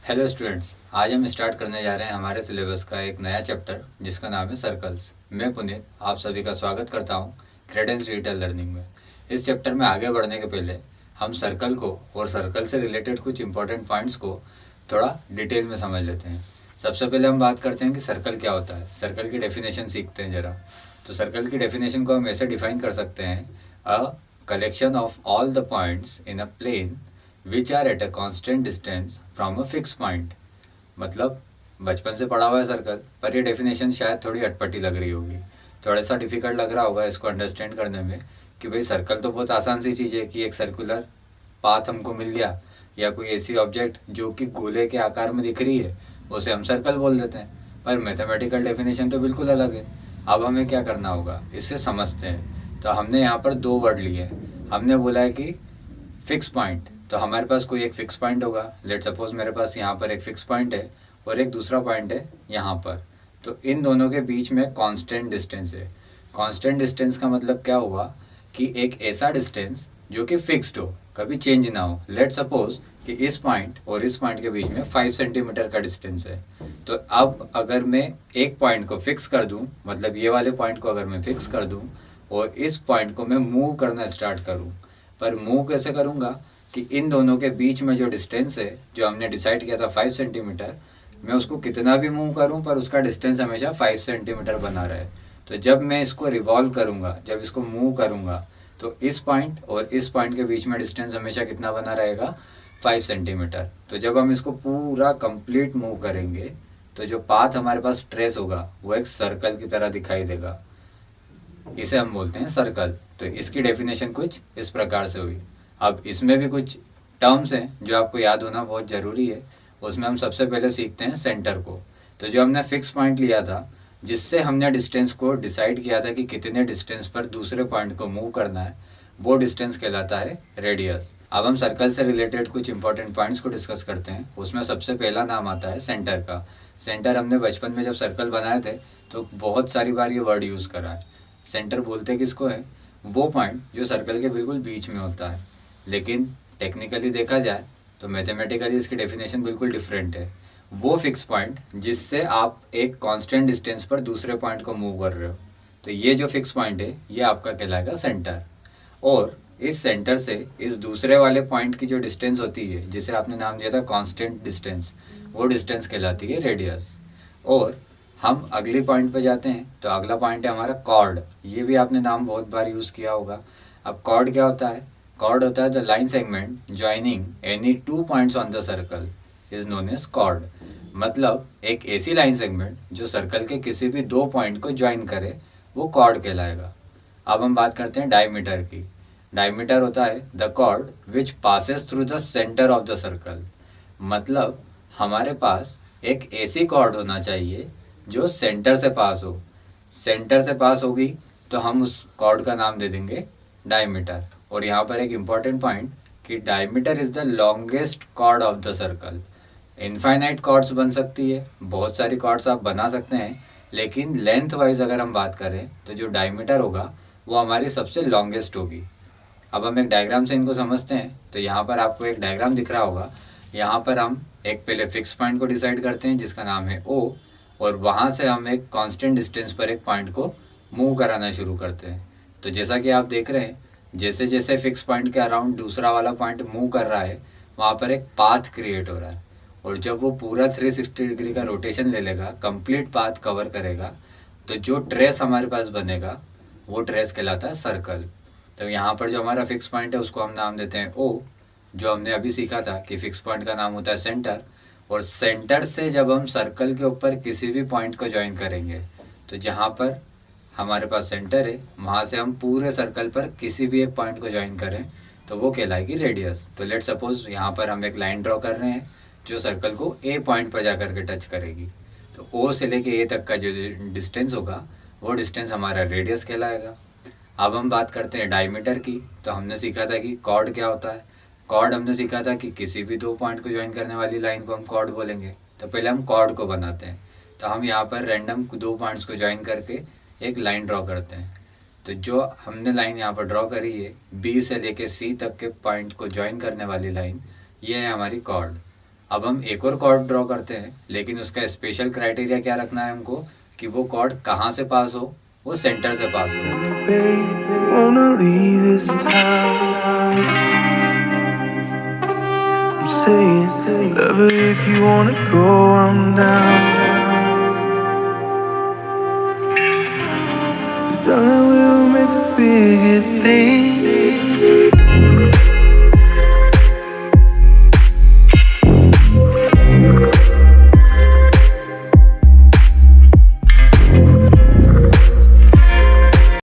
Hello students, आज हम start करने जा रहे हैं हमारे सिलेबस का एक नया चैप्टर जिसका नाम है सर्कल्स। मैं पुनीत आप सभी का स्वागत करता हूं क्रेडेंस डिजिटल लर्निंग में। इस चैप्टर में आगे बढ़ने के पहले हम सर्कल को और सर्कल से रिलेटेड कुछ इंपॉर्टेंट पॉइंट्स को थोड़ा डिटेल में समझ लेते हैं। सबसे पहले हम बात करते हैं कि सर्कल क्या होता है। सर्कल की डेफिनेशन सीखते हैं ज़रा। तो सर्कल की डेफिनेशन को हम ऐसे डिफाइन कर सकते हैं, a collection of all the points in a plane which are at a constant distance from a fix point. मतलब बचपन से पढ़ा हुआ है सर्कल, पर ये डेफिनेशन शायद थोड़ी अटपटी लग रही होगी, थोड़ा सा डिफिकल्ट लग रहा होगा इसको अंडरस्टैंड करने में कि भाई सर्कल तो बहुत आसान सी चीज़ है कि एक सर्कुलर पाथ हमको मिल गया या कोई ऐसी ऑब्जेक्ट जो कि गोले के आकार में दिख रही है उसे हम सर्कल बोल देते हैं। पर मैथमेटिकल डेफिनेशन तो बिल्कुल अलग है। अब हमें क्या करना होगा, इससे समझते हैं। तो हमने यहाँ पर दो वर्ड लिए हैं। हमने बोला है कि फिक्स पॉइंट, तो हमारे पास कोई एक फिक्स पॉइंट होगा। लेट सपोज मेरे पास यहाँ पर एक फिक्स पॉइंट है और एक दूसरा पॉइंट है यहाँ पर। तो इन दोनों के बीच में कांस्टेंट डिस्टेंस है। कांस्टेंट डिस्टेंस का मतलब क्या हुआ कि एक ऐसा डिस्टेंस जो कि फिक्स्ड हो, कभी चेंज ना हो। लेट सपोज कि इस पॉइंट और इस पॉइंट के बीच में 5 सेंटीमीटर का डिस्टेंस है। तो अब अगर मैं एक पॉइंट को फिक्स कर दूं, मतलब ये वाले पॉइंट को अगर मैं फिक्स कर दूं और इस पॉइंट को मैं मूव करना स्टार्ट करूं, पर मूव कैसे करूँगा कि इन दोनों के बीच में जो डिस्टेंस है जो हमने डिसाइड किया था 5 सेंटीमीटर, मैं उसको कितना भी मूव करूँ पर उसका डिस्टेंस हमेशा 5 सेंटीमीटर बना रहे। तो जब मैं इसको रिवॉल्व करूँगा, जब इसको मूव करूँगा, तो इस पॉइंट और इस पॉइंट के बीच में डिस्टेंस हमेशा कितना बना रहेगा, 5 सेंटीमीटर। तो जब हम इसको पूरा कंप्लीट मूव करेंगे तो जो पाथ हमारे पास ट्रेस होगा वो एक सर्कल की तरह दिखाई देगा। इसे हम बोलते हैं सर्कल। तो इसकी डेफिनेशन कुछ इस प्रकार से हुई। अब इसमें भी कुछ टर्म्स हैं जो आपको याद होना बहुत ज़रूरी है। उसमें हम सबसे पहले सीखते हैं सेंटर को। तो जो हमने फिक्स पॉइंट लिया था, जिससे हमने डिस्टेंस को डिसाइड किया था कि कितने डिस्टेंस पर दूसरे पॉइंट को मूव करना है, वो डिस्टेंस कहलाता है रेडियस। अब हम सर्कल से रिलेटेड कुछ इंपॉर्टेंट पॉइंट्स को डिस्कस करते हैं। उसमें सबसे पहला नाम आता है सेंटर का। सेंटर हमने बचपन में जब सर्कल बनाए थे तो बहुत सारी बार ये वर्ड यूज़ करा है। सेंटर बोलते किसको है, वो पॉइंट जो सर्कल के बिल्कुल बीच में होता है। लेकिन टेक्निकली देखा जाए तो मैथमेटिकली इसकी डेफिनेशन बिल्कुल डिफरेंट है। वो फिक्स पॉइंट जिससे आप एक कांस्टेंट डिस्टेंस पर दूसरे पॉइंट को मूव कर रहे हो, तो ये जो फिक्स पॉइंट है ये आपका कहलाएगा सेंटर। और इस सेंटर से इस दूसरे वाले पॉइंट की जो डिस्टेंस होती है, जिसे आपने नाम दिया था कांस्टेंट डिस्टेंस, वो डिस्टेंस कहलाती है रेडियस। और हम अगली पॉइंट पे जाते हैं। तो अगला पॉइंट है हमारा कॉर्ड। ये भी आपने नाम बहुत बार यूज़ किया होगा। अब कॉर्ड क्या होता है, कॉर्ड होता है the line segment joining any two points on the circle is known as chord. मतलब एक ऐसी लाइन सेगमेंट जो सर्कल के किसी भी दो पॉइंट को ज्वाइन करे, वो कॉर्ड कहलाएगा। अब हम बात करते हैं डायमीटर की। डायमीटर होता है the chord which passes through the centre of the circle. मतलब हमारे पास एक ऐसी कॉर्ड होना चाहिए जो सेंटर से पास हो। सेंटर से पास होगी तो हम उस कॉर्ड का नाम दे देंगे डायमीटर। और यहाँ पर एक इम्पॉर्टेंट पॉइंट कि diameter is the longest chord of the circle. Infinite chords बन सकती है, बहुत सारी कॉर्ड्स आप बना सकते हैं, लेकिन लेंथ वाइज अगर हम बात करें तो जो डायमीटर होगा वो हमारी सबसे लॉन्गेस्ट होगी। अब हम एक डायग्राम से इनको समझते हैं। तो यहाँ पर आपको एक डायग्राम दिख रहा होगा। यहाँ पर हम एक पहले फिक्स पॉइंट को डिसाइड करते हैं जिसका नाम है ओ, और वहाँ से हम एक कांस्टेंट डिस्टेंस पर एक पॉइंट को मूव कराना शुरू करते हैं। तो जैसा कि आप देख रहे हैं, जैसे जैसे फिक्स पॉइंट के अराउंड दूसरा वाला पॉइंट मूव कर रहा है, वहाँ पर एक पाथ क्रिएट हो रहा है। और जब वो पूरा 360 डिग्री का रोटेशन ले लेगा, कंप्लीट पाथ कवर करेगा, तो जो ट्रेस हमारे पास बनेगा वो ट्रेस कहलाता है सर्कल। तो यहाँ पर जो हमारा फिक्स पॉइंट है उसको हम नाम देते हैं ओ। जो हमने अभी सीखा था कि फिक्स पॉइंट का नाम होता है सेंटर। और सेंटर से जब हम सर्कल के ऊपर किसी भी पॉइंट को ज्वाइन करेंगे, तो जहाँ पर हमारे पास सेंटर है वहाँ से हम पूरे सर्कल पर किसी भी एक पॉइंट को ज्वाइन करें तो वो कहलाएगी रेडियस। तो लेट सपोज यहाँ पर हम एक लाइन ड्रॉ कर रहे हैं जो सर्कल को ए पॉइंट पर जा के टच करेगी। तो ओ से लेके ए तक का जो डिस्टेंस होगा वो डिस्टेंस हमारा रेडियस कहलाएगा। अब हम बात करते हैं डायमीटर की। तो हमने सीखा था कि कॉर्ड क्या होता है। कॉर्ड हमने सीखा था कि किसी भी दो पॉइंट को ज्वाइन करने वाली लाइन को हम कॉर्ड बोलेंगे। तो पहले हम कॉर्ड को बनाते हैं। तो हम यहाँ पर रैंडम दो पॉइंट्स को ज्वाइन करके एक लाइन ड्रॉ करते हैं। तो जो हमने लाइन यहाँ पर ड्रॉ करी है, बी से लेके सी तक के पॉइंट को ज्वाइन करने वाली लाइन, ये है हमारी कॉर्ड। अब हम एक और कॉर्ड ड्रॉ करते हैं, लेकिन उसका स्पेशल क्राइटेरिया क्या रखना है हमको कि वो कॉर्ड कहाँ से पास हो, वो सेंटर से पास हो। Wanna leave this town. I'm saying, whatever, if you wanna go, I'm down. 'Cause darling,